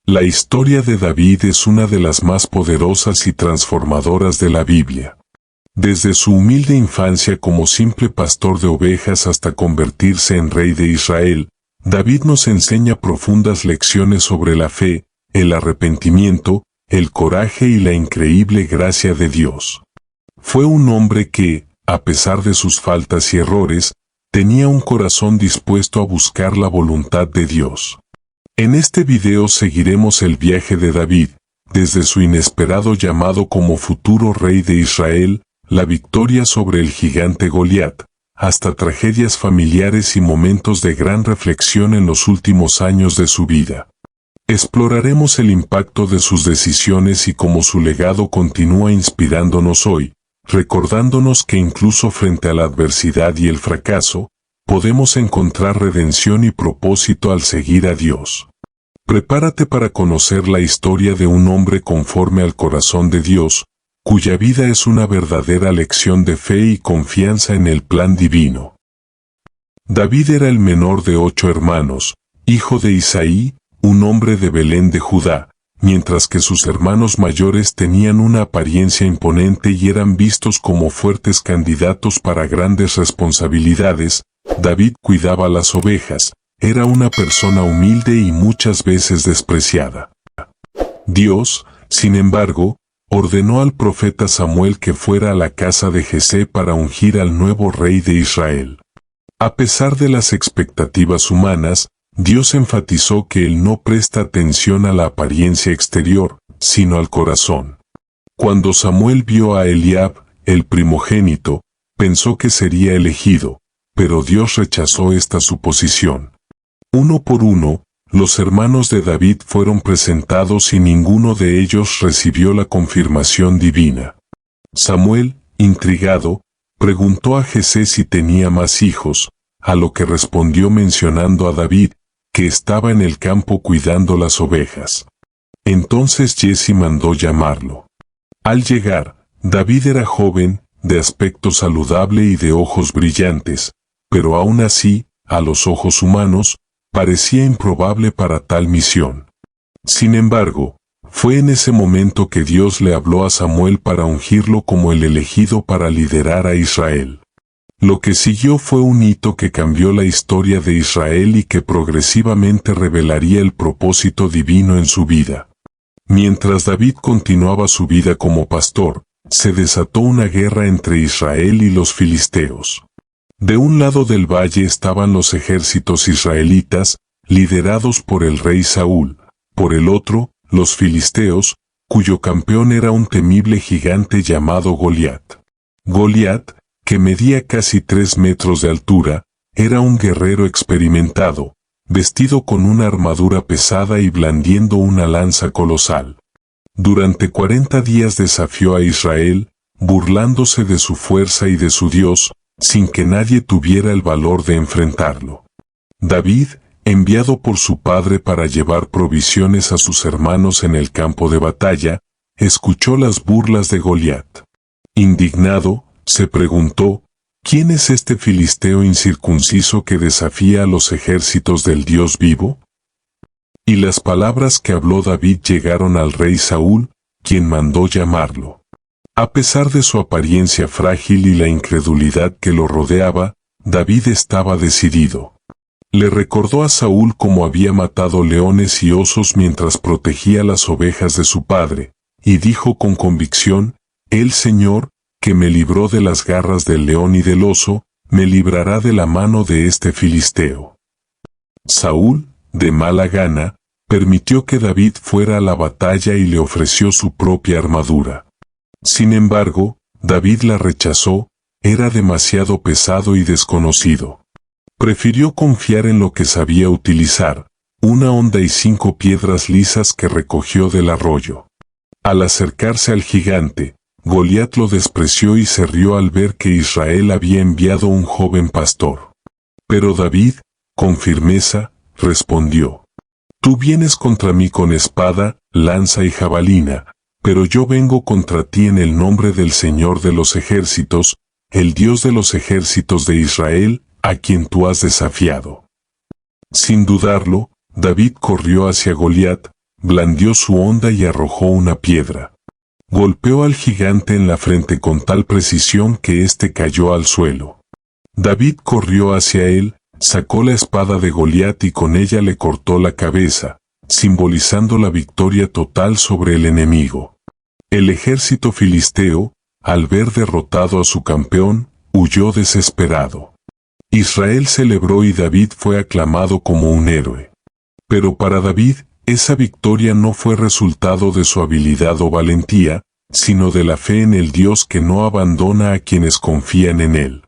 La historia de David es una de las más poderosas y transformadoras de la Biblia. Desde su humilde infancia como simple pastor de ovejas hasta convertirse en rey de Israel, David nos enseña profundas lecciones sobre la fe, el arrepentimiento, el coraje y la increíble gracia de Dios. Fue un hombre que, a pesar de sus faltas y errores, tenía un corazón dispuesto a buscar la voluntad de Dios. En este video seguiremos el viaje de David, desde su inesperado llamado como futuro rey de Israel, la victoria sobre el gigante Goliat, hasta tragedias familiares y momentos de gran reflexión en los últimos años de su vida. Exploraremos el impacto de sus decisiones y cómo su legado continúa inspirándonos hoy, recordándonos que incluso frente a la adversidad y el fracaso, podemos encontrar redención y propósito al seguir a Dios. Prepárate para conocer la historia de un hombre conforme al corazón de Dios, cuya vida es una verdadera lección de fe y confianza en el plan divino. David era el menor de 8 hermanos, hijo de Isaí, un hombre de Belén de Judá, mientras que sus hermanos mayores tenían una apariencia imponente y eran vistos como fuertes candidatos para grandes responsabilidades. David cuidaba las ovejas, era una persona humilde y muchas veces despreciada. Dios, sin embargo, ordenó al profeta Samuel que fuera a la casa de Jesé para ungir al nuevo rey de Israel. A pesar de las expectativas humanas, Dios enfatizó que Él no presta atención a la apariencia exterior, sino al corazón. Cuando Samuel vio a Eliab, el primogénito, pensó que sería elegido, pero Dios rechazó esta suposición. Uno por uno, los hermanos de David fueron presentados y ninguno de ellos recibió la confirmación divina. Samuel, intrigado, preguntó a Jesé si tenía más hijos, a lo que respondió mencionando a David, que estaba en el campo cuidando las ovejas. Entonces Jesse mandó llamarlo. Al llegar, David era joven, de aspecto saludable y de ojos brillantes, pero aún así, a los ojos humanos, parecía improbable para tal misión. Sin embargo, fue en ese momento que Dios le habló a Samuel para ungirlo como el elegido para liderar a Israel. Lo que siguió fue un hito que cambió la historia de Israel y que progresivamente revelaría el propósito divino en su vida. Mientras David continuaba su vida como pastor, se desató una guerra entre Israel y los filisteos. De un lado del valle estaban los ejércitos israelitas, liderados por el rey Saúl, por el otro, los filisteos, cuyo campeón era un temible gigante llamado Goliat. Goliat, que medía casi 3 metros de altura, era un guerrero experimentado, vestido con una armadura pesada y blandiendo una lanza colosal. Durante 40 días desafió a Israel, burlándose de su fuerza y de su Dios, sin que nadie tuviera el valor de enfrentarlo. David, enviado por su padre para llevar provisiones a sus hermanos en el campo de batalla, escuchó las burlas de Goliat. Indignado, se preguntó, ¿quién es este filisteo incircunciso que desafía a los ejércitos del Dios vivo? Y las palabras que habló David llegaron al rey Saúl, quien mandó llamarlo. A pesar de su apariencia frágil y la incredulidad que lo rodeaba, David estaba decidido. Le recordó a Saúl cómo había matado leones y osos mientras protegía las ovejas de su padre, y dijo con convicción, «El Señor, que me libró de las garras del león y del oso, me librará de la mano de este filisteo». Saúl, de mala gana, permitió que David fuera a la batalla y le ofreció su propia armadura. Sin embargo, David la rechazó, era demasiado pesado y desconocido. Prefirió confiar en lo que sabía utilizar, una honda y 5 piedras lisas que recogió del arroyo. Al acercarse al gigante, Goliat lo despreció y se rió al ver que Israel había enviado un joven pastor. Pero David, con firmeza, respondió: «Tú vienes contra mí con espada, lanza y jabalina, pero yo vengo contra ti en el nombre del Señor de los ejércitos, el Dios de los ejércitos de Israel, a quien tú has desafiado». Sin dudarlo, David corrió hacia Goliat, blandió su honda y arrojó una piedra. Golpeó al gigante en la frente con tal precisión que éste cayó al suelo. David corrió hacia él, sacó la espada de Goliat y con ella le cortó la cabeza, simbolizando la victoria total sobre el enemigo. El ejército filisteo, al ver derrotado a su campeón, huyó desesperado. Israel celebró y David fue aclamado como un héroe. Pero para David, esa victoria no fue resultado de su habilidad o valentía, sino de la fe en el Dios que no abandona a quienes confían en él.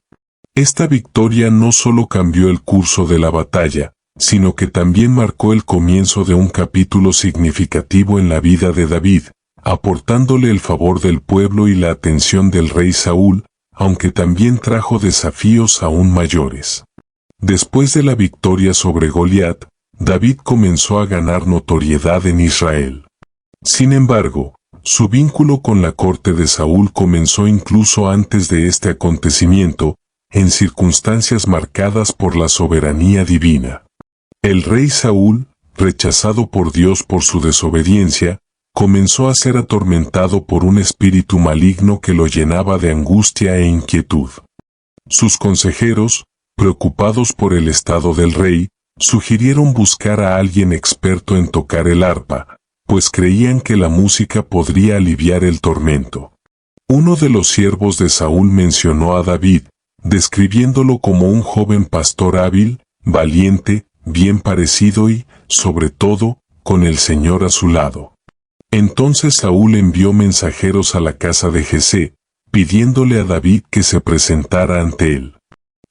Esta victoria no solo cambió el curso de la batalla, sino que también marcó el comienzo de un capítulo significativo en la vida de David, aportándole el favor del pueblo y la atención del rey Saúl, aunque también trajo desafíos aún mayores. Después de la victoria sobre Goliat, David comenzó a ganar notoriedad en Israel. Sin embargo, su vínculo con la corte de Saúl comenzó incluso antes de este acontecimiento, en circunstancias marcadas por la soberanía divina. El rey Saúl, rechazado por Dios por su desobediencia, comenzó a ser atormentado por un espíritu maligno que lo llenaba de angustia e inquietud. Sus consejeros, preocupados por el estado del rey, sugirieron buscar a alguien experto en tocar el arpa, pues creían que la música podría aliviar el tormento. Uno de los siervos de Saúl mencionó a David, describiéndolo como un joven pastor hábil, valiente, bien parecido y, sobre todo, con el Señor a su lado. Entonces Saúl envió mensajeros a la casa de Jesé, pidiéndole a David que se presentara ante él.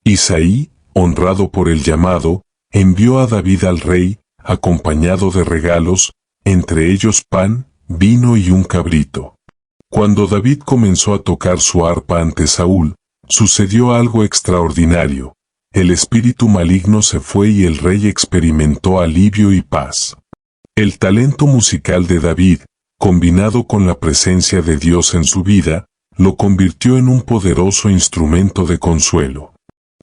Isaí, honrado por el llamado, envió a David al rey, acompañado de regalos, entre ellos pan, vino y un cabrito. Cuando David comenzó a tocar su arpa ante Saúl, sucedió algo extraordinario. El espíritu maligno se fue y el rey experimentó alivio y paz. El talento musical de David, combinado con la presencia de Dios en su vida, lo convirtió en un poderoso instrumento de consuelo.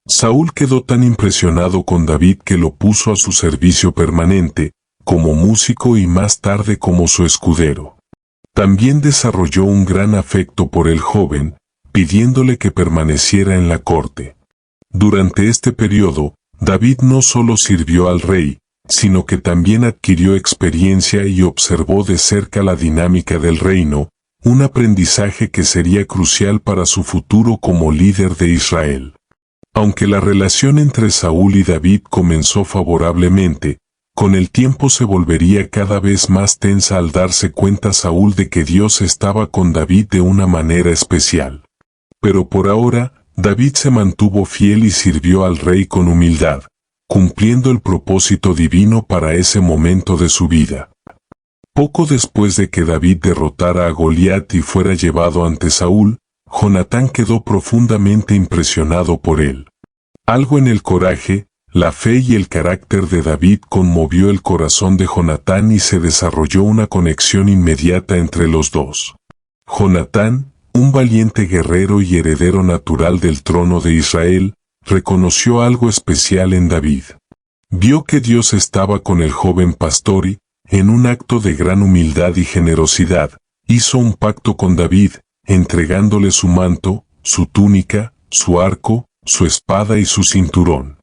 Saúl quedó tan impresionado con David que lo puso a su servicio permanente, como músico y más tarde como su escudero. También desarrolló un gran afecto por el joven, pidiéndole que permaneciera en la corte. Durante este periodo, David no solo sirvió al rey, sino que también adquirió experiencia y observó de cerca la dinámica del reino, un aprendizaje que sería crucial para su futuro como líder de Israel. Aunque la relación entre Saúl y David comenzó favorablemente, con el tiempo se volvería cada vez más tensa al darse cuenta Saúl de que Dios estaba con David de una manera especial. Pero por ahora, David se mantuvo fiel y sirvió al rey con humildad, cumpliendo el propósito divino para ese momento de su vida. Poco después de que David derrotara a Goliat y fuera llevado ante Saúl, Jonatán quedó profundamente impresionado por él. Algo en el coraje, la fe y el carácter de David conmovió el corazón de Jonatán y se desarrolló una conexión inmediata entre los dos. Jonatán, un valiente guerrero y heredero natural del trono de Israel, reconoció algo especial en David. Vio que Dios estaba con el joven pastor y, en un acto de gran humildad y generosidad, hizo un pacto con David, entregándole su manto, su túnica, su arco, su espada y su cinturón.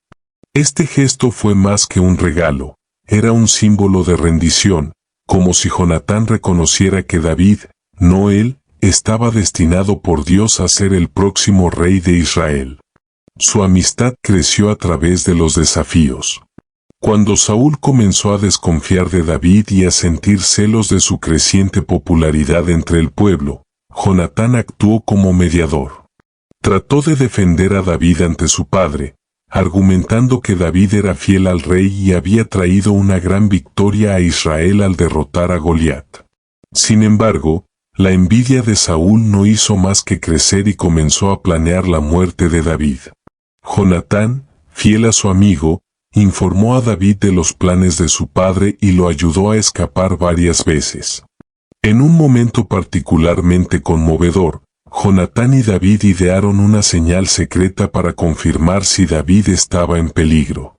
Este gesto fue más que un regalo, era un símbolo de rendición, como si Jonatán reconociera que David, no él, estaba destinado por Dios a ser el próximo rey de Israel. Su amistad creció a través de los desafíos. Cuando Saúl comenzó a desconfiar de David y a sentir celos de su creciente popularidad entre el pueblo, Jonatán actuó como mediador. Trató de defender a David ante su padre, argumentando que David era fiel al rey y había traído una gran victoria a Israel al derrotar a Goliat. Sin embargo, la envidia de Saúl no hizo más que crecer y comenzó a planear la muerte de David. Jonatán, fiel a su amigo, informó a David de los planes de su padre y lo ayudó a escapar varias veces. En un momento particularmente conmovedor, Jonatán y David idearon una señal secreta para confirmar si David estaba en peligro.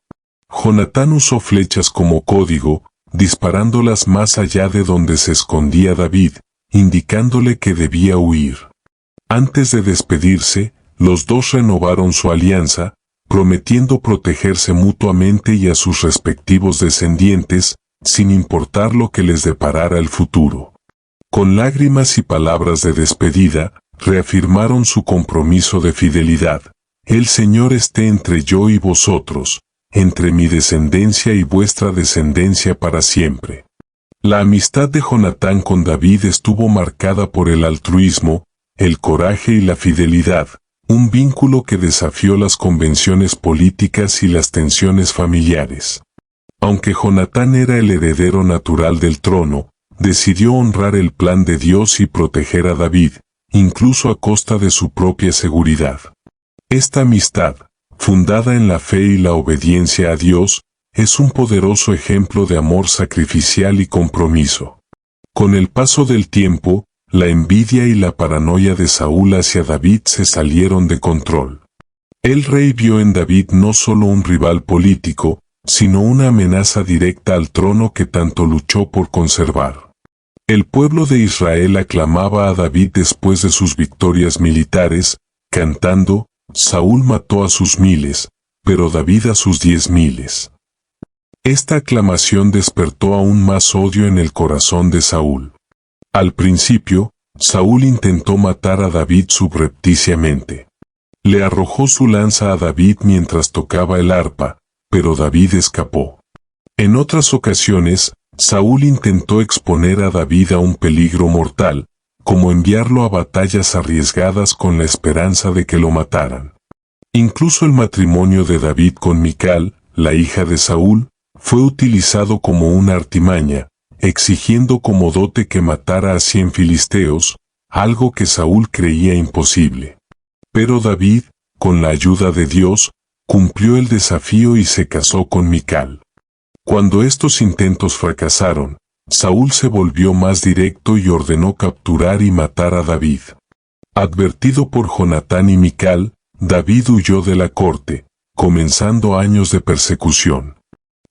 Jonatán usó flechas como código, disparándolas más allá de donde se escondía David, indicándole que debía huir. Antes de despedirse, los dos renovaron su alianza, prometiendo protegerse mutuamente y a sus respectivos descendientes, sin importar lo que les deparara el futuro. Con lágrimas y palabras de despedida, reafirmaron su compromiso de fidelidad. El Señor esté entre yo y vosotros, entre mi descendencia y vuestra descendencia para siempre. La amistad de Jonatán con David estuvo marcada por el altruismo, el coraje y la fidelidad, un vínculo que desafió las convenciones políticas y las tensiones familiares. Aunque Jonatán era el heredero natural del trono, decidió honrar el plan de Dios y proteger a David, incluso a costa de su propia seguridad. Esta amistad, fundada en la fe y la obediencia a Dios, es un poderoso ejemplo de amor sacrificial y compromiso. Con el paso del tiempo, la envidia y la paranoia de Saúl hacia David se salieron de control. El rey vio en David no solo un rival político, sino una amenaza directa al trono que tanto luchó por conservar. El pueblo de Israel aclamaba a David después de sus victorias militares, cantando, Saúl mató a sus miles, pero David a sus 10,000. Esta aclamación despertó aún más odio en el corazón de Saúl. Al principio, Saúl intentó matar a David subrepticiamente. Le arrojó su lanza a David mientras tocaba el arpa, pero David escapó. En otras ocasiones, Saúl intentó exponer a David a un peligro mortal, como enviarlo a batallas arriesgadas con la esperanza de que lo mataran. Incluso el matrimonio de David con Mical, la hija de Saúl, fue utilizado como una artimaña, exigiendo como dote que matara a 100 filisteos, algo que Saúl creía imposible. Pero David, con la ayuda de Dios, cumplió el desafío y se casó con Mical. Cuando estos intentos fracasaron, Saúl se volvió más directo y ordenó capturar y matar a David. Advertido por Jonatán y Mical, David huyó de la corte, comenzando años de persecución.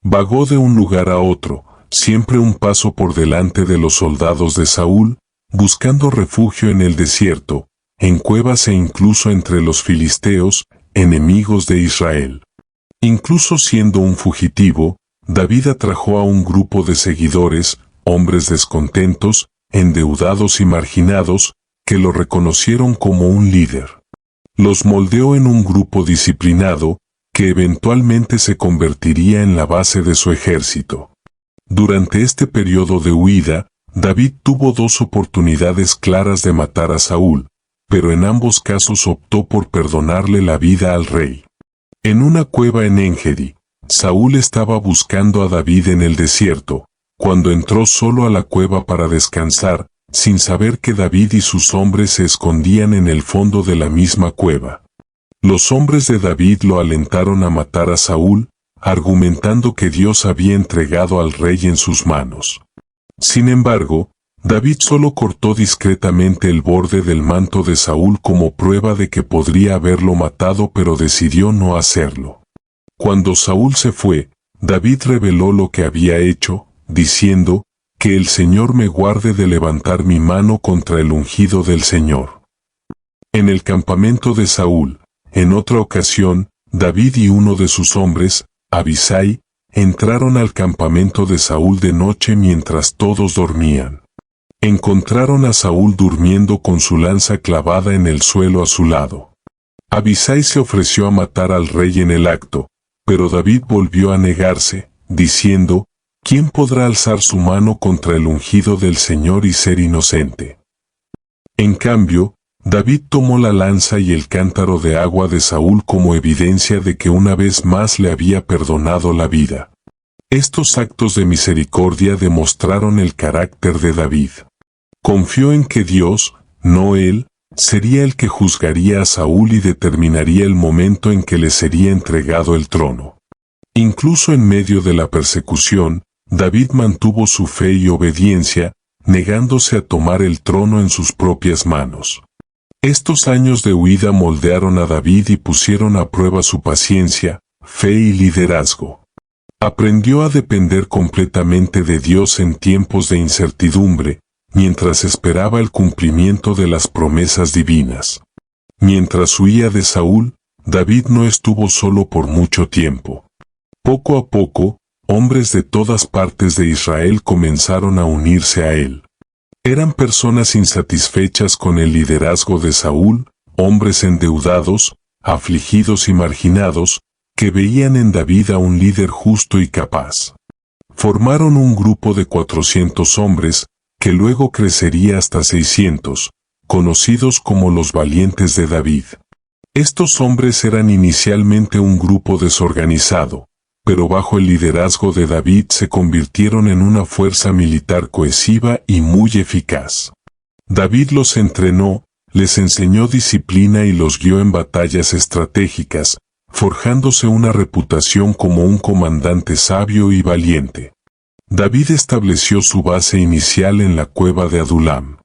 Vagó de un lugar a otro, siempre un paso por delante de los soldados de Saúl, buscando refugio en el desierto, en cuevas e incluso entre los filisteos, enemigos de Israel. Incluso siendo un fugitivo, David atrajo a un grupo de seguidores, hombres descontentos, endeudados y marginados, que lo reconocieron como un líder. Los moldeó en un grupo disciplinado, que eventualmente se convertiría en la base de su ejército. Durante este periodo de huida, David tuvo dos oportunidades claras de matar a Saúl, pero en ambos casos optó por perdonarle la vida al rey. En una cueva en Engedi, Saúl estaba buscando a David en el desierto, cuando entró solo a la cueva para descansar, sin saber que David y sus hombres se escondían en el fondo de la misma cueva. Los hombres de David lo alentaron a matar a Saúl, argumentando que Dios había entregado al rey en sus manos. Sin embargo, David solo cortó discretamente el borde del manto de Saúl como prueba de que podría haberlo matado, pero decidió no hacerlo. Cuando Saúl se fue, David reveló lo que había hecho, diciendo, «Que el Señor me guarde de levantar mi mano contra el ungido del Señor». En el campamento de Saúl, en otra ocasión, David y uno de sus hombres, Abisai, entraron al campamento de Saúl de noche mientras todos dormían. Encontraron a Saúl durmiendo con su lanza clavada en el suelo a su lado. Abisai se ofreció a matar al rey en el acto, pero David volvió a negarse, diciendo, «¿Quién podrá alzar su mano contra el ungido del Señor y ser inocente?». En cambio, David tomó la lanza y el cántaro de agua de Saúl como evidencia de que una vez más le había perdonado la vida. Estos actos de misericordia demostraron el carácter de David. Confió en que Dios, no él, sería el que juzgaría a Saúl y determinaría el momento en que le sería entregado el trono. Incluso en medio de la persecución, David mantuvo su fe y obediencia, negándose a tomar el trono en sus propias manos. Estos años de huida moldearon a David y pusieron a prueba su paciencia, fe y liderazgo. Aprendió a depender completamente de Dios en tiempos de incertidumbre, mientras esperaba el cumplimiento de las promesas divinas. Mientras huía de Saúl, David no estuvo solo por mucho tiempo. Poco a poco, hombres de todas partes de Israel comenzaron a unirse a él. Eran personas insatisfechas con el liderazgo de Saúl, hombres endeudados, afligidos y marginados, que veían en David a un líder justo y capaz. Formaron un grupo de 400 hombres, que luego crecería hasta 600, conocidos como los valientes de David. Estos hombres eran inicialmente un grupo desorganizado, pero bajo el liderazgo de David se convirtieron en una fuerza militar cohesiva y muy eficaz. David los entrenó, les enseñó disciplina y los guió en batallas estratégicas, forjándose una reputación como un comandante sabio y valiente. David estableció su base inicial en la cueva de Adulam.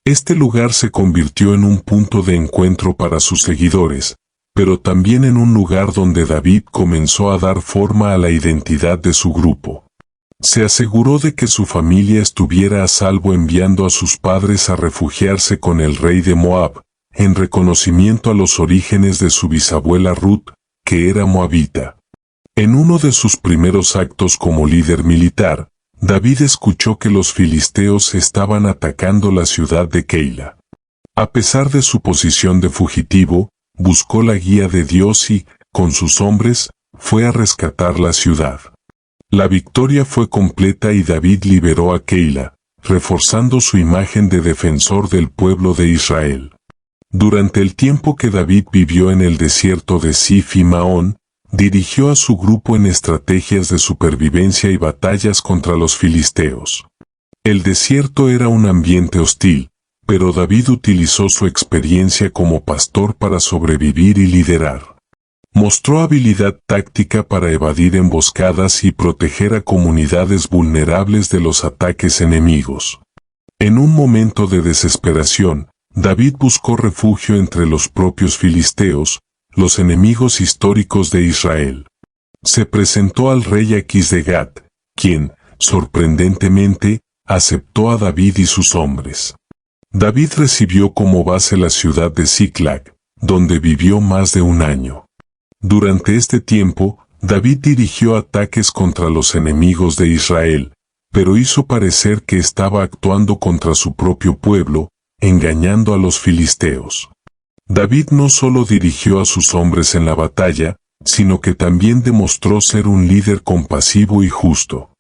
Este lugar se convirtió en un punto de encuentro para sus seguidores, pero también en un lugar donde David comenzó a dar forma a la identidad de su grupo. Se aseguró de que su familia estuviera a salvo enviando a sus padres a refugiarse con el rey de Moab, en reconocimiento a los orígenes de su bisabuela Ruth, que era moabita. En uno de sus primeros actos como líder militar, David escuchó que los filisteos estaban atacando la ciudad de Keila. A pesar de su posición de fugitivo, buscó la guía de Dios y, con sus hombres, fue a rescatar la ciudad. La victoria fue completa y David liberó a Keila, reforzando su imagen de defensor del pueblo de Israel. Durante el tiempo que David vivió en el desierto de Sif y Maón, dirigió a su grupo en estrategias de supervivencia y batallas contra los filisteos. El desierto era un ambiente hostil, pero David utilizó su experiencia como pastor para sobrevivir y liderar. Mostró habilidad táctica para evadir emboscadas y proteger a comunidades vulnerables de los ataques enemigos. En un momento de desesperación, David buscó refugio entre los propios filisteos, los enemigos históricos de Israel. Se presentó al rey Aquis de Gat, quien, sorprendentemente, aceptó a David y sus hombres. David recibió como base la ciudad de Ziklag, donde vivió más de un año. Durante este tiempo, David dirigió ataques contra los enemigos de Israel, pero hizo parecer que estaba actuando contra su propio pueblo, engañando a los filisteos. David no solo dirigió a sus hombres en la batalla, sino que también demostró ser un líder compasivo y justo.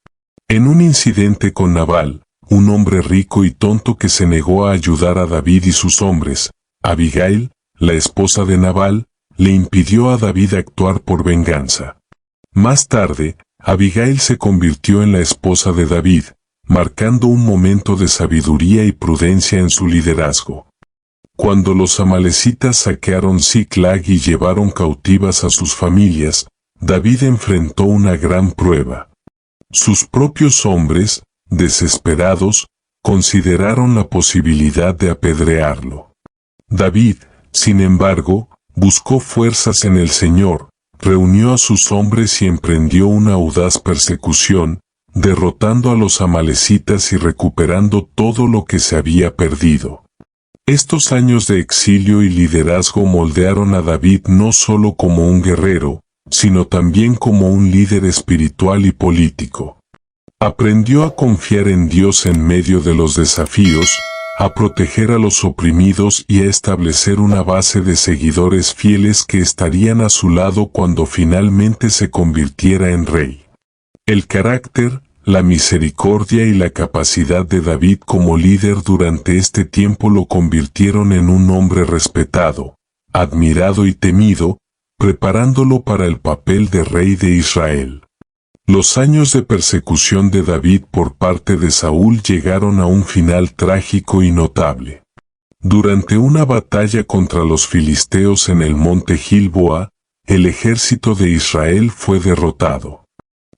En un incidente con Nabal, un hombre rico y tonto que se negó a ayudar a David y sus hombres, Abigail, la esposa de Nabal, le impidió a David actuar por venganza. Más tarde, Abigail se convirtió en la esposa de David, marcando un momento de sabiduría y prudencia en su liderazgo. Cuando los amalecitas saquearon Ziklag y llevaron cautivas a sus familias, David enfrentó una gran prueba. Sus propios hombres, desesperados, consideraron la posibilidad de apedrearlo. David, sin embargo, buscó fuerzas en el Señor, reunió a sus hombres y emprendió una audaz persecución, derrotando a los amalecitas y recuperando todo lo que se había perdido. Estos años de exilio y liderazgo moldearon a David no solo como un guerrero, sino también como un líder espiritual y político. Aprendió a confiar en Dios en medio de los desafíos, a proteger a los oprimidos y a establecer una base de seguidores fieles que estarían a su lado cuando finalmente se convirtiera en rey. El carácter, la misericordia y la capacidad de David como líder durante este tiempo lo convirtieron en un hombre respetado, admirado y temido, preparándolo para el papel de rey de Israel. Los años de persecución de David por parte de Saúl llegaron a un final trágico y notable. Durante una batalla contra los filisteos en el monte Gilboa, el ejército de Israel fue derrotado.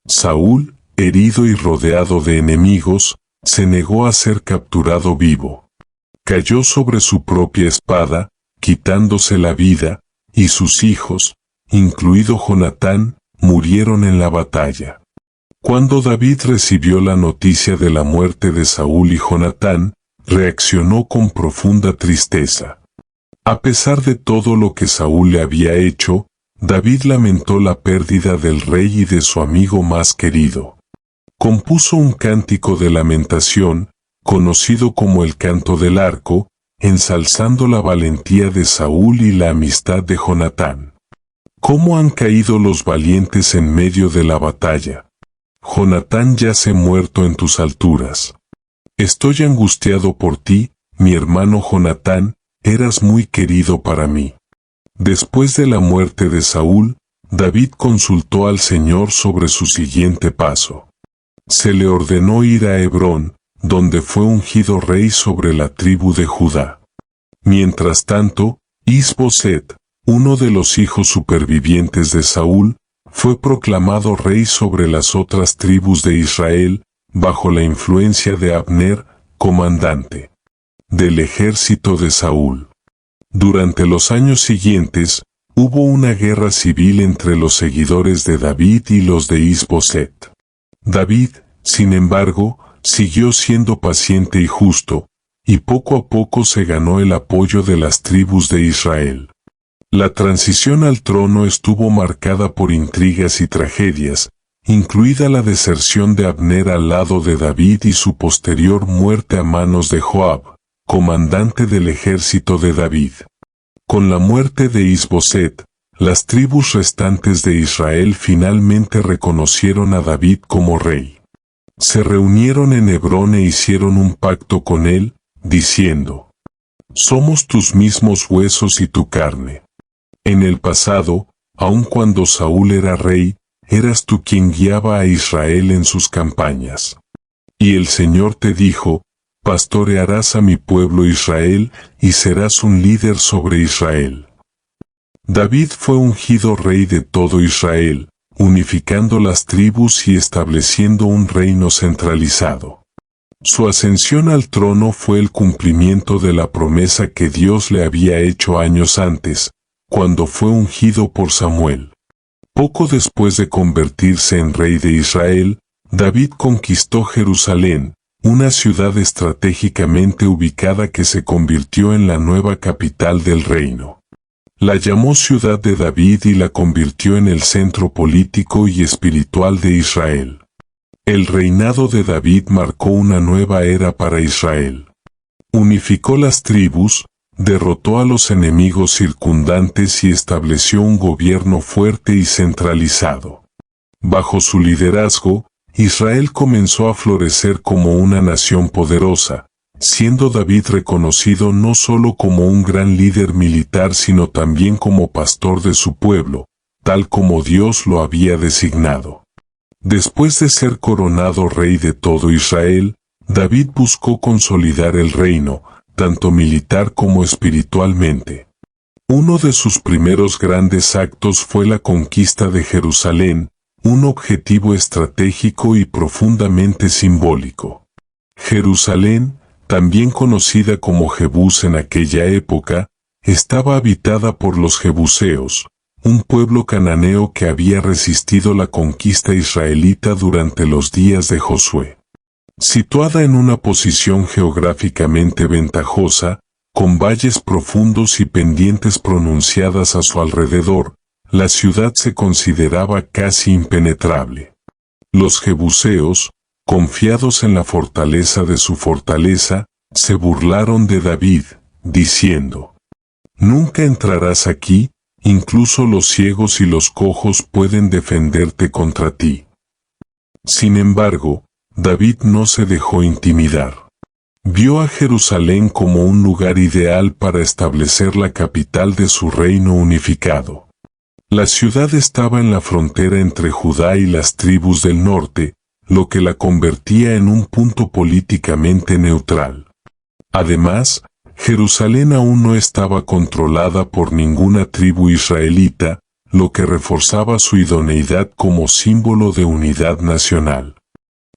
Saúl, herido y rodeado de enemigos, se negó a ser capturado vivo. Cayó sobre su propia espada, quitándose la vida, y sus hijos, incluido Jonatán, murieron en la batalla. Cuando David recibió la noticia de la muerte de Saúl y Jonatán, reaccionó con profunda tristeza. A pesar de todo lo que Saúl le había hecho, David lamentó la pérdida del rey y de su amigo más querido. Compuso un cántico de lamentación, conocido como el Canto del Arco, ensalzando la valentía de Saúl y la amistad de Jonatán. ¿Cómo han caído los valientes en medio de la batalla? Jonatán yace muerto en tus alturas. Estoy angustiado por ti, mi hermano Jonatán, eras muy querido para mí. Después de la muerte de Saúl, David consultó al Señor sobre su siguiente paso. Se le ordenó ir a Hebrón, donde fue ungido rey sobre la tribu de Judá. Mientras tanto, Is-Boset, uno de los hijos supervivientes de Saúl, fue proclamado rey sobre las otras tribus de Israel, bajo la influencia de Abner, comandante del ejército de Saúl. Durante los años siguientes, hubo una guerra civil entre los seguidores de David y los de Is-Boset. David, sin embargo, siguió siendo paciente y justo, y poco a poco se ganó el apoyo de las tribus de Israel. La transición al trono estuvo marcada por intrigas y tragedias, incluida la deserción de Abner al lado de David y su posterior muerte a manos de Joab, comandante del ejército de David. Con la muerte de Is-Boset, las tribus restantes de Israel finalmente reconocieron a David como rey. Se reunieron en Hebrón e hicieron un pacto con él, diciendo: «Somos tus mismos huesos y tu carne». En el pasado, aun cuando Saúl era rey, eras tú quien guiaba a Israel en sus campañas. Y el Señor te dijo: «Pastorearás a mi pueblo Israel, y serás un líder sobre Israel». David fue ungido rey de todo Israel, unificando las tribus y estableciendo un reino centralizado. Su ascensión al trono fue el cumplimiento de la promesa que Dios le había hecho años antes, cuando fue ungido por Samuel. Poco después de convertirse en rey de Israel, David conquistó Jerusalén, una ciudad estratégicamente ubicada que se convirtió en la nueva capital del reino. La llamó Ciudad de David y la convirtió en el centro político y espiritual de Israel. El reinado de David marcó una nueva era para Israel. Unificó las tribus, derrotó a los enemigos circundantes y estableció un gobierno fuerte y centralizado. Bajo su liderazgo, Israel comenzó a florecer como una nación poderosa, siendo David reconocido no solo como un gran líder militar sino también como pastor de su pueblo, tal como Dios lo había designado. Después de ser coronado rey de todo Israel, David buscó consolidar el reino, tanto militar como espiritualmente. Uno de sus primeros grandes actos fue la conquista de Jerusalén, un objetivo estratégico y profundamente simbólico. Jerusalén, también conocida como Jebús en aquella época, estaba habitada por los jebuseos, un pueblo cananeo que había resistido la conquista israelita durante los días de Josué. Situada en una posición geográficamente ventajosa, con valles profundos y pendientes pronunciadas a su alrededor, la ciudad se consideraba casi impenetrable. Los jebuseos, confiados en la fortaleza de su fortaleza, se burlaron de David, diciendo: «Nunca entrarás aquí, incluso los ciegos y los cojos pueden defenderte contra ti». Sin embargo, David no se dejó intimidar. Vio a Jerusalén como un lugar ideal para establecer la capital de su reino unificado. La ciudad estaba en la frontera entre Judá y las tribus del norte, lo que la convertía en un punto políticamente neutral. Además, Jerusalén aún no estaba controlada por ninguna tribu israelita, lo que reforzaba su idoneidad como símbolo de unidad nacional.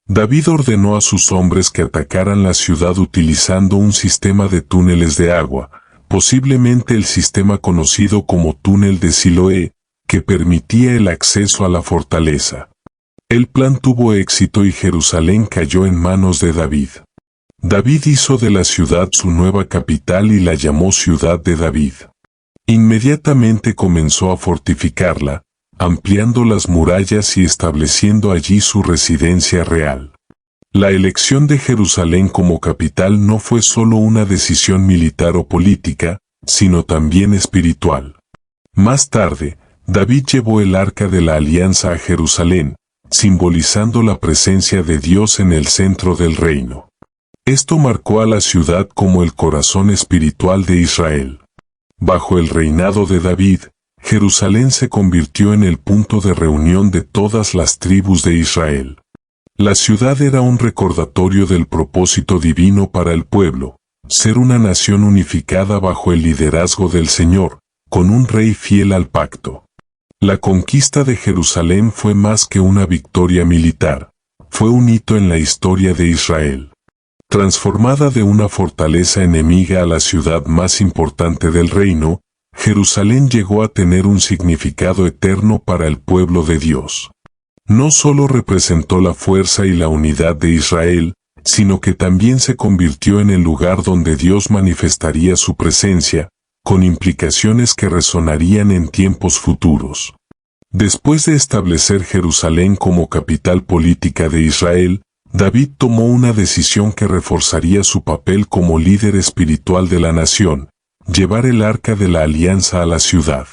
David ordenó a sus hombres que atacaran la ciudad utilizando un sistema de túneles de agua, posiblemente el sistema conocido como túnel de Siloé, que permitía el acceso a la fortaleza. El plan tuvo éxito y Jerusalén cayó en manos de David. David hizo de la ciudad su nueva capital y la llamó Ciudad de David. Inmediatamente comenzó a fortificarla, ampliando las murallas y estableciendo allí su residencia real. La elección de Jerusalén como capital no fue solo una decisión militar o política, sino también espiritual. Más tarde, David llevó el Arca de la Alianza a Jerusalén, simbolizando la presencia de Dios en el centro del reino. Esto marcó a la ciudad como el corazón espiritual de Israel. Bajo el reinado de David, Jerusalén se convirtió en el punto de reunión de todas las tribus de Israel. La ciudad era un recordatorio del propósito divino para el pueblo, ser una nación unificada bajo el liderazgo del Señor, con un rey fiel al pacto. La conquista de Jerusalén fue más que una victoria militar, fue un hito en la historia de Israel. Transformada de una fortaleza enemiga a la ciudad más importante del reino, Jerusalén llegó a tener un significado eterno para el pueblo de Dios. No solo representó la fuerza y la unidad de Israel, sino que también se convirtió en el lugar donde Dios manifestaría su presencia, con implicaciones que resonarían en tiempos futuros. Después de establecer Jerusalén como capital política de Israel, David tomó una decisión que reforzaría su papel como líder espiritual de la nación: llevar el Arca de la Alianza a la ciudad.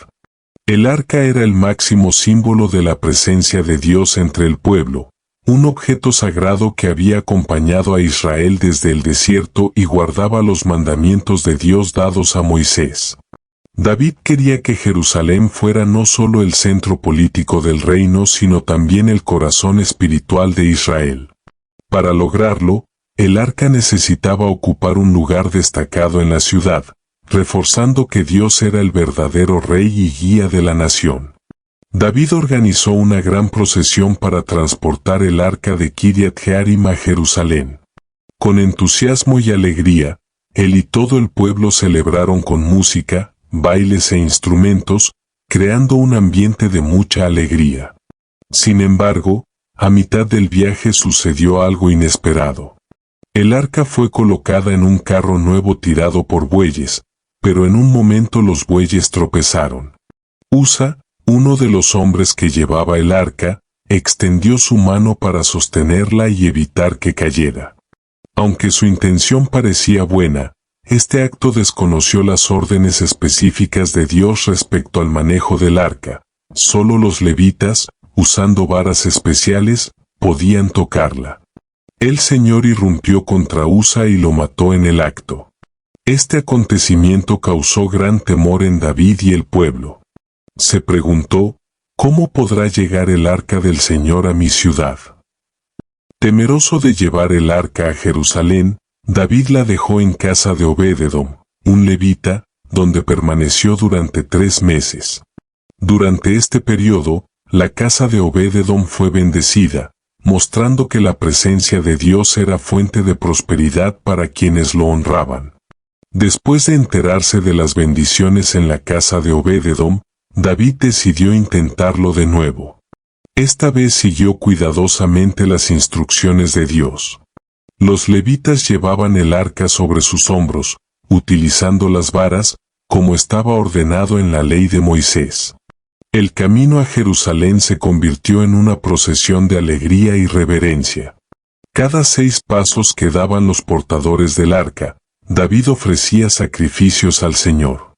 El arca era el máximo símbolo de la presencia de Dios entre el pueblo, un objeto sagrado que había acompañado a Israel desde el desierto y guardaba los mandamientos de Dios dados a Moisés. David quería que Jerusalén fuera no solo el centro político del reino, sino también el corazón espiritual de Israel. Para lograrlo, el arca necesitaba ocupar un lugar destacado en la ciudad, reforzando que Dios era el verdadero rey y guía de la nación. David organizó una gran procesión para transportar el arca de Kiriat Jearim a Jerusalén. Con entusiasmo y alegría, él y todo el pueblo celebraron con música, bailes e instrumentos, creando un ambiente de mucha alegría. Sin embargo, a mitad del viaje sucedió algo inesperado. El arca fue colocada en un carro nuevo tirado por bueyes, pero en un momento los bueyes tropezaron. Usa, uno de los hombres que llevaba el arca, extendió su mano para sostenerla y evitar que cayera. Aunque su intención parecía buena, este acto desconoció las órdenes específicas de Dios respecto al manejo del arca. Solo los levitas, usando varas especiales, podían tocarla. El Señor irrumpió contra Usa y lo mató en el acto. Este acontecimiento causó gran temor en David y el pueblo. Se preguntó, ¿cómo podrá llegar el arca del Señor a mi ciudad? Temeroso de llevar el arca a Jerusalén, David la dejó en casa de Obed-edom, un levita, donde permaneció durante 3 meses. Durante este periodo, la casa de Obed-edom fue bendecida, mostrando que la presencia de Dios era fuente de prosperidad para quienes lo honraban. Después de enterarse de las bendiciones en la casa de Obed-edom, David decidió intentarlo de nuevo. Esta vez siguió cuidadosamente las instrucciones de Dios. Los levitas llevaban el arca sobre sus hombros, utilizando las varas, como estaba ordenado en la ley de Moisés. El camino a Jerusalén se convirtió en una procesión de alegría y reverencia. Cada 6 pasos que daban los portadores del arca, David ofrecía sacrificios al Señor.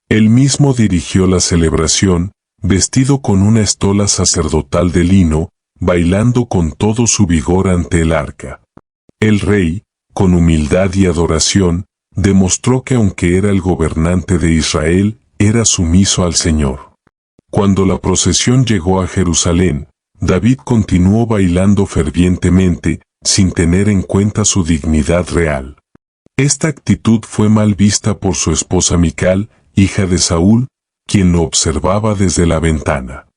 Él mismo dirigió la celebración, vestido con una estola sacerdotal de lino, bailando con todo su vigor ante el arca. El rey, con humildad y adoración, demostró que aunque era el gobernante de Israel, era sumiso al Señor. Cuando la procesión llegó a Jerusalén, David continuó bailando fervientemente, sin tener en cuenta su dignidad real. Esta actitud fue mal vista por su esposa Mical, hija de Saúl, quien lo observaba desde la ventana.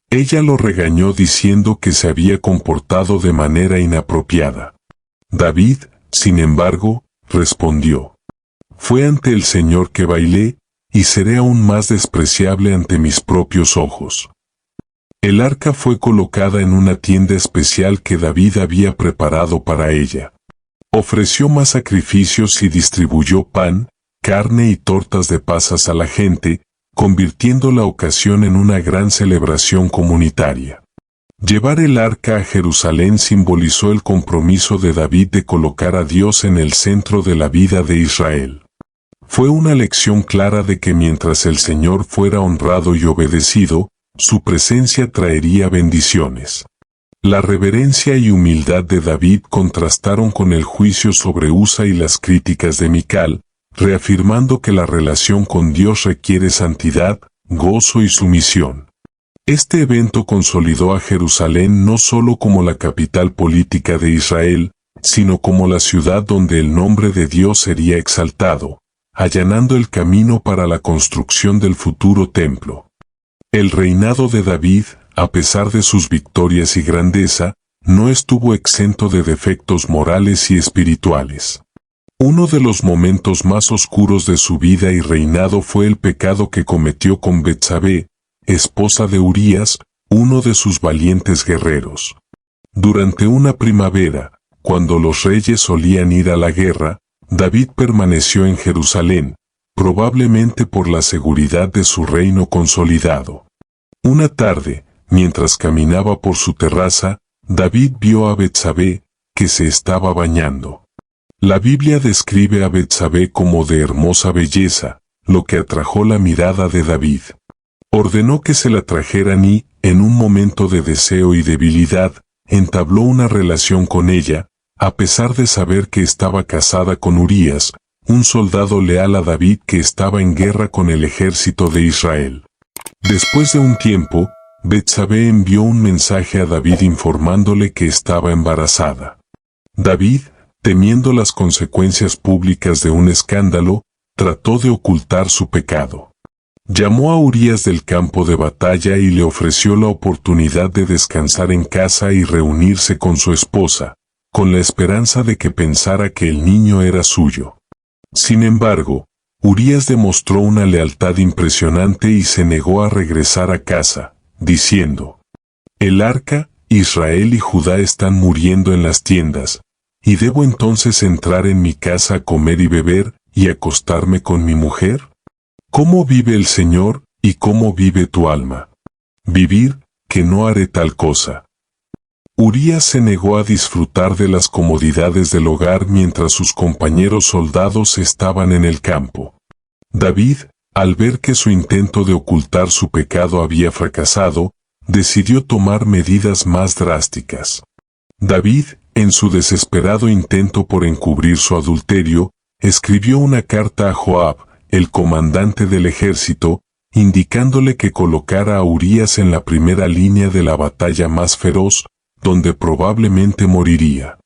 Ella lo regañó diciendo que se había comportado de manera inapropiada. David, sin embargo, respondió: «Fue ante el Señor que bailé, y seré aún más despreciable ante mis propios ojos». El arca fue colocada en una tienda especial que David había preparado para ella. Ofreció más sacrificios y distribuyó pan, carne y tortas de pasas a la gente, convirtiendo la ocasión en una gran celebración comunitaria. Llevar el arca a Jerusalén simbolizó el compromiso de David de colocar a Dios en el centro de la vida de Israel. Fue una lección clara de que mientras el Señor fuera honrado y obedecido, su presencia traería bendiciones. La reverencia y humildad de David contrastaron con el juicio sobre Usa y las críticas de Mical, reafirmando que la relación con Dios requiere santidad, gozo y sumisión. Este evento consolidó a Jerusalén no solo como la capital política de Israel, sino como la ciudad donde el nombre de Dios sería exaltado, allanando el camino para la construcción del futuro templo. El reinado de David, a pesar de sus victorias y grandeza, no estuvo exento de defectos morales y espirituales. Uno de los momentos más oscuros de su vida y reinado fue el pecado que cometió con Betsabé, esposa de Urías, uno de sus valientes guerreros. Durante una primavera, cuando los reyes solían ir a la guerra, David permaneció en Jerusalén, probablemente por la seguridad de su reino consolidado. Una tarde, mientras caminaba por su terraza, David vio a Betsabé, que se estaba bañando. La Biblia describe a Betsabé como de hermosa belleza, lo que atrajo la mirada de David. Ordenó que se la trajeran y, en un momento de deseo y debilidad, entabló una relación con ella, a pesar de saber que estaba casada con Urías, un soldado leal a David que estaba en guerra con el ejército de Israel. Después de un tiempo, Betsabé envió un mensaje a David informándole que estaba embarazada. David, temiendo las consecuencias públicas de un escándalo, trató de ocultar su pecado. Llamó a Urías del campo de batalla y le ofreció la oportunidad de descansar en casa y reunirse con su esposa, con la esperanza de que pensara que el niño era suyo. Sin embargo, Urías demostró una lealtad impresionante y se negó a regresar a casa, diciendo: «El arca, Israel y Judá están muriendo en las tiendas, ¿y debo entonces entrar en mi casa a comer y beber, y acostarme con mi mujer? ¿Cómo vive el Señor, y cómo vive tu alma? Vivir, que no haré tal cosa». Urías se negó a disfrutar de las comodidades del hogar mientras sus compañeros soldados estaban en el campo. David, al ver que su intento de ocultar su pecado había fracasado, decidió tomar medidas más drásticas. David, en su desesperado intento por encubrir su adulterio, escribió una carta a Joab, el comandante del ejército, indicándole que colocara a Urías en la primera línea de la batalla más feroz, donde probablemente moriría.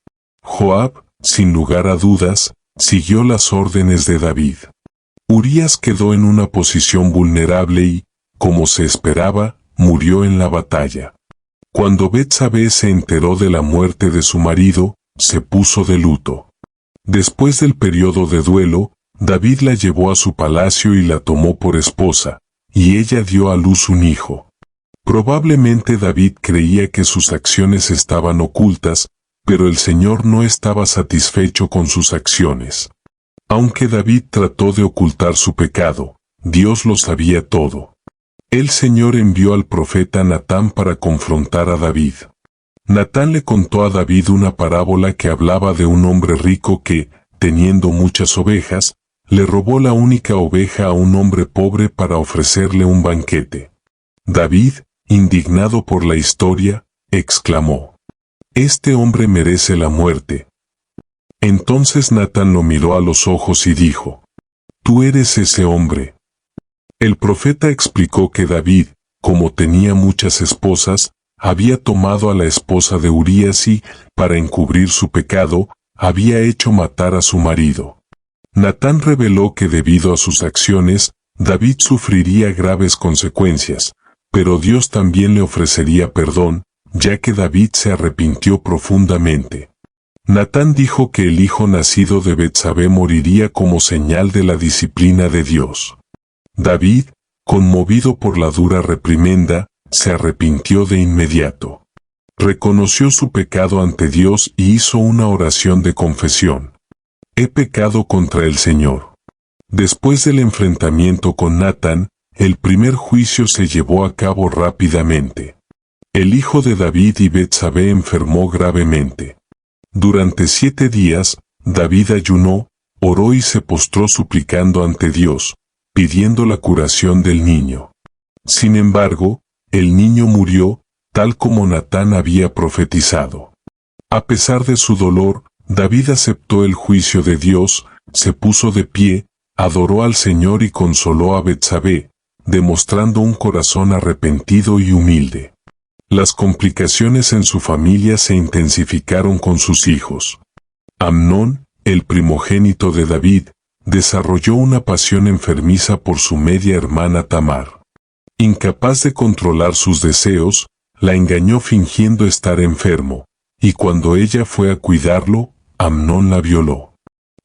Joab, sin lugar a dudas, siguió las órdenes de David. Urías quedó en una posición vulnerable y, como se esperaba, murió en la batalla. Cuando Betsabé se enteró de la muerte de su marido, se puso de luto. Después del periodo de duelo, David la llevó a su palacio y la tomó por esposa, y ella dio a luz un hijo. Probablemente David creía que sus acciones estaban ocultas, pero el Señor no estaba satisfecho con sus acciones. Aunque David trató de ocultar su pecado, Dios lo sabía todo. El Señor envió al profeta Natán para confrontar a David. Natán le contó a David una parábola que hablaba de un hombre rico que, teniendo muchas ovejas, le robó la única oveja a un hombre pobre para ofrecerle un banquete. David, indignado por la historia, exclamó: «Este hombre merece la muerte». Entonces Natán lo miró a los ojos y dijo: «Tú eres ese hombre». El profeta explicó que David, como tenía muchas esposas, había tomado a la esposa de Urías y, para encubrir su pecado, había hecho matar a su marido. Natán reveló que debido a sus acciones, David sufriría graves consecuencias, pero Dios también le ofrecería perdón, ya que David se arrepintió profundamente. Natán dijo que el hijo nacido de Betsabé moriría como señal de la disciplina de Dios. David, conmovido por la dura reprimenda, se arrepintió de inmediato. Reconoció su pecado ante Dios y hizo una oración de confesión. He pecado contra el Señor. Después del enfrentamiento con Natán, el primer juicio se llevó a cabo rápidamente. El hijo de David y Betsabé enfermó gravemente. Durante 7 días, David ayunó, oró y se postró suplicando ante Dios, pidiendo la curación del niño. Sin embargo, el niño murió, tal como Natán había profetizado. A pesar de su dolor, David aceptó el juicio de Dios, se puso de pie, adoró al Señor y consoló a Betsabé, demostrando un corazón arrepentido y humilde. Las complicaciones en su familia se intensificaron con sus hijos. Amnón, el primogénito de David, desarrolló una pasión enfermiza por su media hermana Tamar. Incapaz de controlar sus deseos, la engañó fingiendo estar enfermo, y cuando ella fue a cuidarlo, Amnón la violó.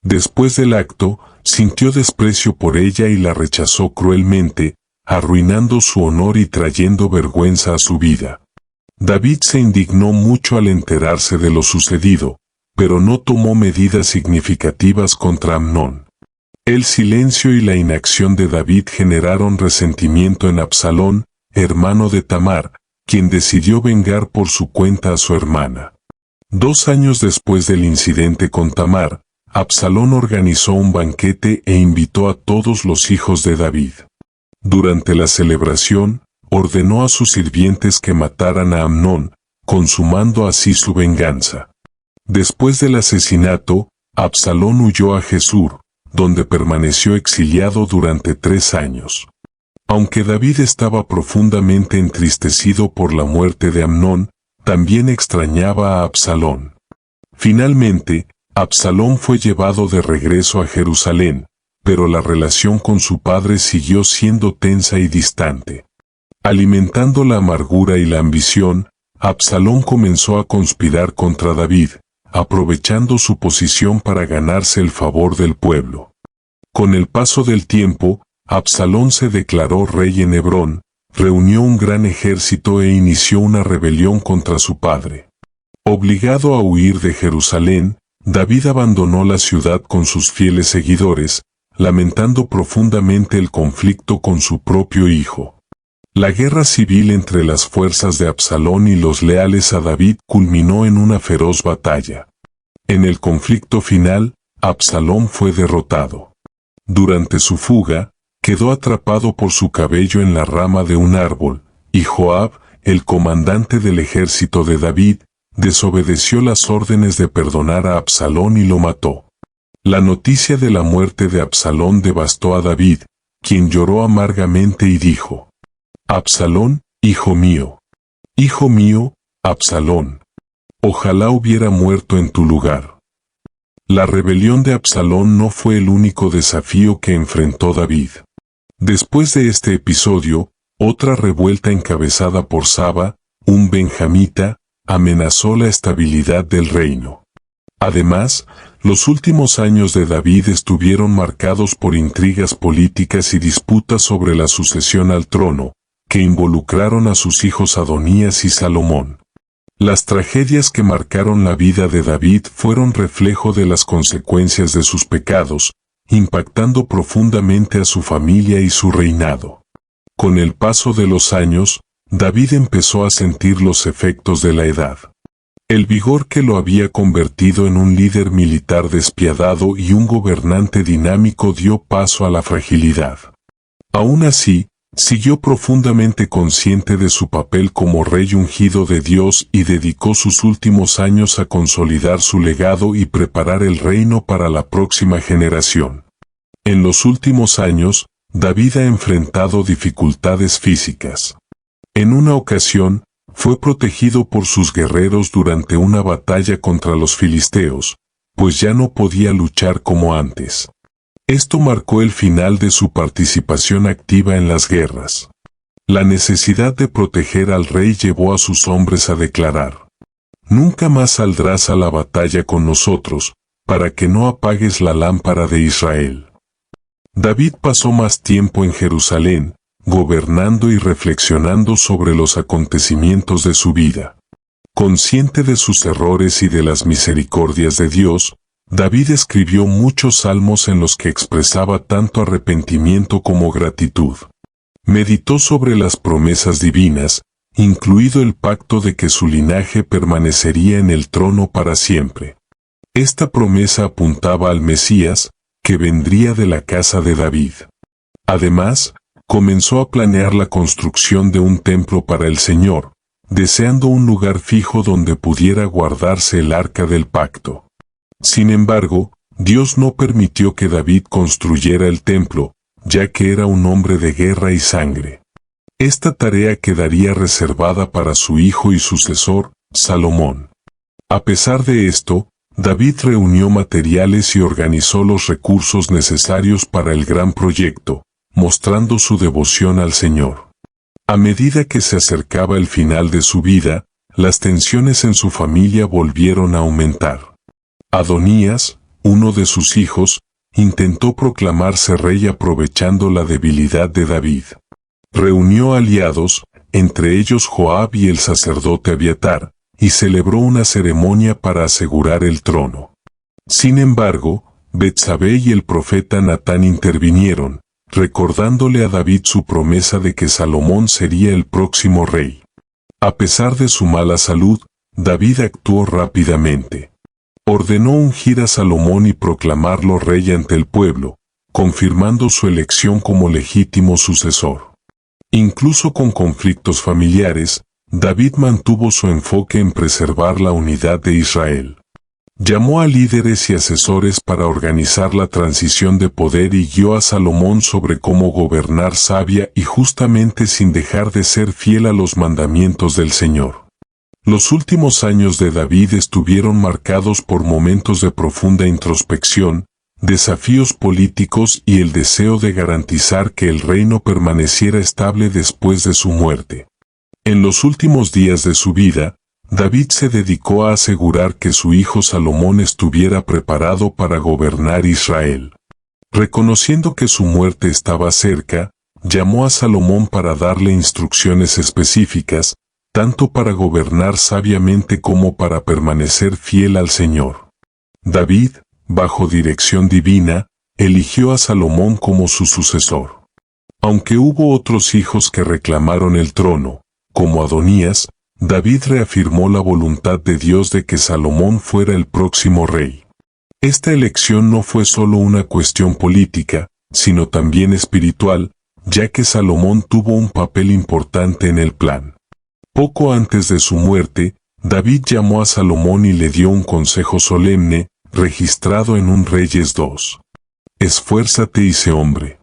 Después del acto, sintió desprecio por ella y la rechazó cruelmente, arruinando su honor y trayendo vergüenza a su vida. David se indignó mucho al enterarse de lo sucedido, pero no tomó medidas significativas contra Amnón. El silencio y la inacción de David generaron resentimiento en Absalón, hermano de Tamar, quien decidió vengar por su cuenta a su hermana. 2 años después del incidente con Tamar, Absalón organizó un banquete e invitó a todos los hijos de David. Durante la celebración, ordenó a sus sirvientes que mataran a Amnón, consumando así su venganza. Después del asesinato, Absalón huyó a Gesur, donde permaneció exiliado durante 3 años. Aunque David estaba profundamente entristecido por la muerte de Amnón, también extrañaba a Absalón. Finalmente, Absalón fue llevado de regreso a Jerusalén, pero la relación con su padre siguió siendo tensa y distante. Alimentando la amargura y la ambición, Absalón comenzó a conspirar contra David, aprovechando su posición para ganarse el favor del pueblo. Con el paso del tiempo, Absalón se declaró rey en Hebrón, reunió un gran ejército e inició una rebelión contra su padre. Obligado a huir de Jerusalén, David abandonó la ciudad con sus fieles seguidores, lamentando profundamente el conflicto con su propio hijo. La guerra civil entre las fuerzas de Absalón y los leales a David culminó en una feroz batalla. En el conflicto final, Absalón fue derrotado. Durante su fuga, quedó atrapado por su cabello en la rama de un árbol, y Joab, el comandante del ejército de David, desobedeció las órdenes de perdonar a Absalón y lo mató. La noticia de la muerte de Absalón devastó a David, quien lloró amargamente y dijo: Absalón, hijo mío, Absalón, ojalá hubiera muerto en tu lugar. La rebelión de Absalón no fue el único desafío que enfrentó David. Después de este episodio, otra revuelta encabezada por Saba, un benjamita, amenazó la estabilidad del reino. Además, los últimos años de David estuvieron marcados por intrigas políticas y disputas sobre la sucesión al trono, que involucraron a sus hijos Adonías y Salomón. Las tragedias que marcaron la vida de David fueron reflejo de las consecuencias de sus pecados, impactando profundamente a su familia y su reinado. Con el paso de los años, David empezó a sentir los efectos de la edad. El vigor que lo había convertido en un líder militar despiadado y un gobernante dinámico dio paso a la fragilidad. Aún así, siguió profundamente consciente de su papel como rey ungido de Dios y dedicó sus últimos años a consolidar su legado y preparar el reino para la próxima generación. En los últimos años, David ha enfrentado dificultades físicas. En una ocasión, fue protegido por sus guerreros durante una batalla contra los filisteos, pues ya no podía luchar como antes. Esto marcó el final de su participación activa en las guerras. La necesidad de proteger al rey llevó a sus hombres a declarar: «Nunca más saldrás a la batalla con nosotros, para que no apagues la lámpara de Israel». David pasó más tiempo en Jerusalén, gobernando y reflexionando sobre los acontecimientos de su vida. Consciente de sus errores y de las misericordias de Dios, David escribió muchos salmos en los que expresaba tanto arrepentimiento como gratitud. Meditó sobre las promesas divinas, incluido el pacto de que su linaje permanecería en el trono para siempre. Esta promesa apuntaba al Mesías, que vendría de la casa de David. Además, comenzó a planear la construcción de un templo para el Señor, deseando un lugar fijo donde pudiera guardarse el arca del pacto. Sin embargo, Dios no permitió que David construyera el templo, ya que era un hombre de guerra y sangre. Esta tarea quedaría reservada para su hijo y sucesor, Salomón. A pesar de esto, David reunió materiales y organizó los recursos necesarios para el gran proyecto, mostrando su devoción al Señor. A medida que se acercaba el final de su vida, las tensiones en su familia volvieron a aumentar. Adonías, uno de sus hijos, intentó proclamarse rey aprovechando la debilidad de David. Reunió aliados, entre ellos Joab y el sacerdote Abiatar, y celebró una ceremonia para asegurar el trono. Sin embargo, Betsabé y el profeta Natán intervinieron, recordándole a David su promesa de que Salomón sería el próximo rey. A pesar de su mala salud, David actuó rápidamente. Ordenó ungir a Salomón y proclamarlo rey ante el pueblo, confirmando su elección como legítimo sucesor. Incluso con conflictos familiares, David mantuvo su enfoque en preservar la unidad de Israel. Llamó a líderes y asesores para organizar la transición de poder y guió a Salomón sobre cómo gobernar sabia y justamente sin dejar de ser fiel a los mandamientos del Señor. Los últimos años de David estuvieron marcados por momentos de profunda introspección, desafíos políticos y el deseo de garantizar que el reino permaneciera estable después de su muerte. En los últimos días de su vida, David se dedicó a asegurar que su hijo Salomón estuviera preparado para gobernar Israel. Reconociendo que su muerte estaba cerca, llamó a Salomón para darle instrucciones específicas, tanto para gobernar sabiamente como para permanecer fiel al Señor. David, bajo dirección divina, eligió a Salomón como su sucesor. Aunque hubo otros hijos que reclamaron el trono, como Adonías, David reafirmó la voluntad de Dios de que Salomón fuera el próximo rey. Esta elección no fue solo una cuestión política, sino también espiritual, ya que Salomón tuvo un papel importante en el plan. Poco antes de su muerte, David llamó a Salomón y le dio un consejo solemne, registrado en un Reyes 2. Esfuérzate y sé hombre.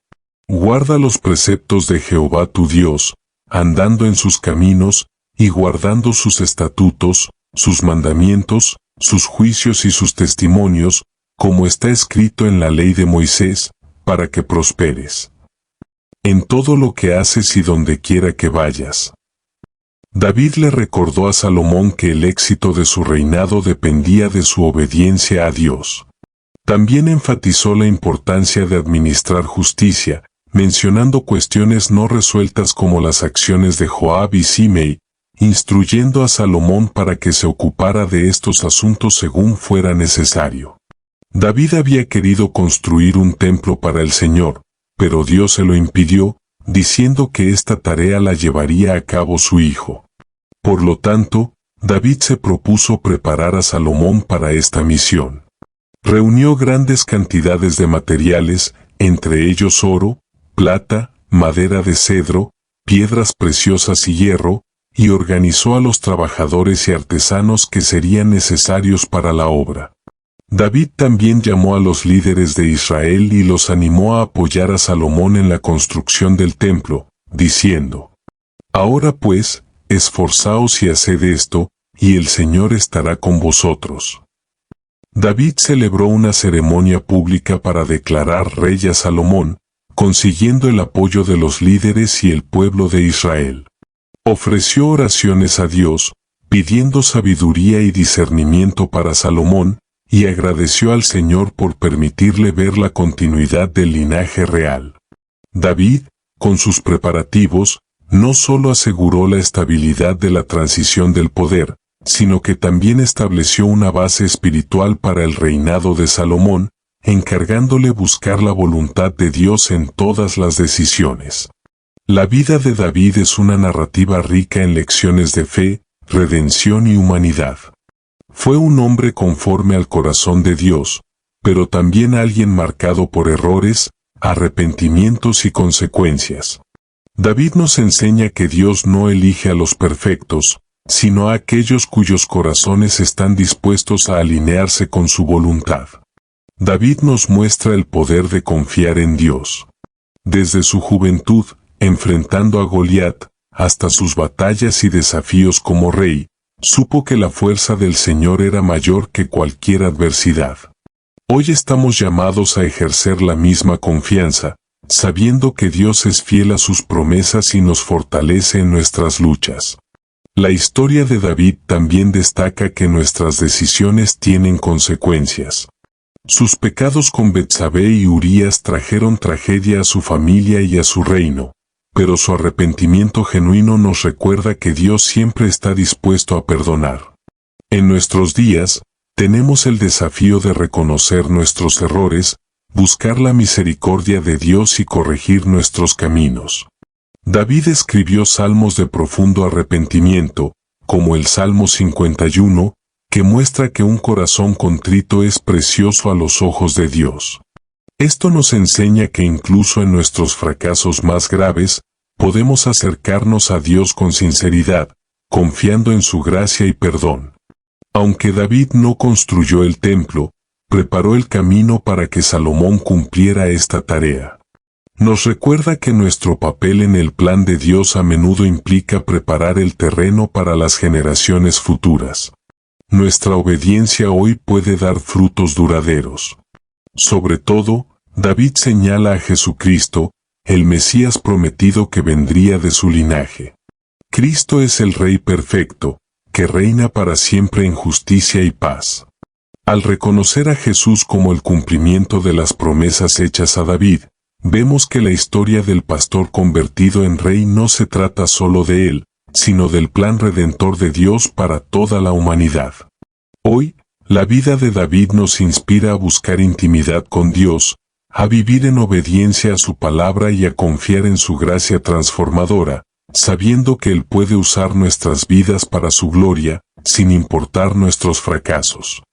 Guarda los preceptos de Jehová tu Dios, andando en sus caminos, y guardando sus estatutos, sus mandamientos, sus juicios y sus testimonios, como está escrito en la ley de Moisés, para que prosperes en todo lo que haces y donde quiera que vayas. David le recordó a Salomón que el éxito de su reinado dependía de su obediencia a Dios. También enfatizó la importancia de administrar justicia, mencionando cuestiones no resueltas como las acciones de Joab y Simei, instruyendo a Salomón para que se ocupara de estos asuntos según fuera necesario. David había querido construir un templo para el Señor, pero Dios se lo impidió, diciendo que esta tarea la llevaría a cabo su hijo. Por lo tanto, David se propuso preparar a Salomón para esta misión. Reunió grandes cantidades de materiales, entre ellos oro, plata, madera de cedro, piedras preciosas y hierro, y organizó a los trabajadores y artesanos que serían necesarios para la obra. David también llamó a los líderes de Israel y los animó a apoyar a Salomón en la construcción del templo, diciendo: Ahora pues, esforzaos y haced esto, y el Señor estará con vosotros. David celebró una ceremonia pública para declarar rey a Salomón, consiguiendo el apoyo de los líderes y el pueblo de Israel. Ofreció oraciones a Dios, pidiendo sabiduría y discernimiento para Salomón, y agradeció al Señor por permitirle ver la continuidad del linaje real. David, Con sus preparativos, no solo aseguró la estabilidad de la transición del poder, sino que también estableció una base espiritual para el reinado de Salomón, encargándole buscar la voluntad de Dios en todas las decisiones. La vida de David es una narrativa rica en lecciones de fe, redención y humanidad. Fue un hombre conforme al corazón de Dios, pero también alguien marcado por errores, arrepentimientos y consecuencias. David nos enseña que Dios no elige a los perfectos, sino a aquellos cuyos corazones están dispuestos a alinearse con su voluntad. David nos muestra el poder de confiar en Dios. Desde su juventud, enfrentando a Goliat, hasta sus batallas y desafíos como rey, supo que la fuerza del Señor era mayor que cualquier adversidad. Hoy estamos llamados a ejercer la misma confianza, sabiendo que Dios es fiel a sus promesas y nos fortalece en nuestras luchas. La historia de David también destaca que nuestras decisiones tienen consecuencias. Sus pecados con Betsabé y Urías trajeron tragedia a su familia y a su reino, pero su arrepentimiento genuino nos recuerda que Dios siempre está dispuesto a perdonar. En nuestros días, tenemos el desafío de reconocer nuestros errores, buscar la misericordia de Dios y corregir nuestros caminos. David escribió salmos de profundo arrepentimiento, como el Salmo 51, que muestra que un corazón contrito es precioso a los ojos de Dios. Esto nos enseña que incluso en nuestros fracasos más graves, podemos acercarnos a Dios con sinceridad, confiando en su gracia y perdón. Aunque David no construyó el templo, preparó el camino para que Salomón cumpliera esta tarea. Nos recuerda que nuestro papel en el plan de Dios a menudo implica preparar el terreno para las generaciones futuras. Nuestra obediencia hoy puede dar frutos duraderos. Sobre todo, David señala a Jesucristo, el Mesías prometido que vendría de su linaje. Cristo es el Rey perfecto, que reina para siempre en justicia y paz. Al reconocer a Jesús como el cumplimiento de las promesas hechas a David, vemos que la historia del pastor convertido en rey no se trata solo de él, sino del plan redentor de Dios para toda la humanidad. Hoy, la vida de David nos inspira a buscar intimidad con Dios, a vivir en obediencia a su palabra y a confiar en su gracia transformadora, sabiendo que Él puede usar nuestras vidas para su gloria, sin importar nuestros fracasos.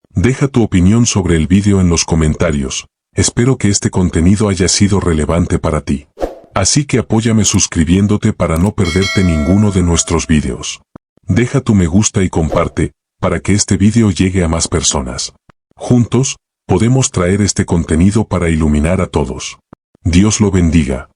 Deja tu opinión sobre el vídeo en los comentarios. Espero que este contenido haya sido relevante para ti. Así que apóyame suscribiéndote para no perderte ninguno de nuestros vídeos. Deja tu me gusta y comparte, para que este vídeo llegue a más personas. Juntos, podemos traer este contenido para iluminar a todos. Dios lo bendiga.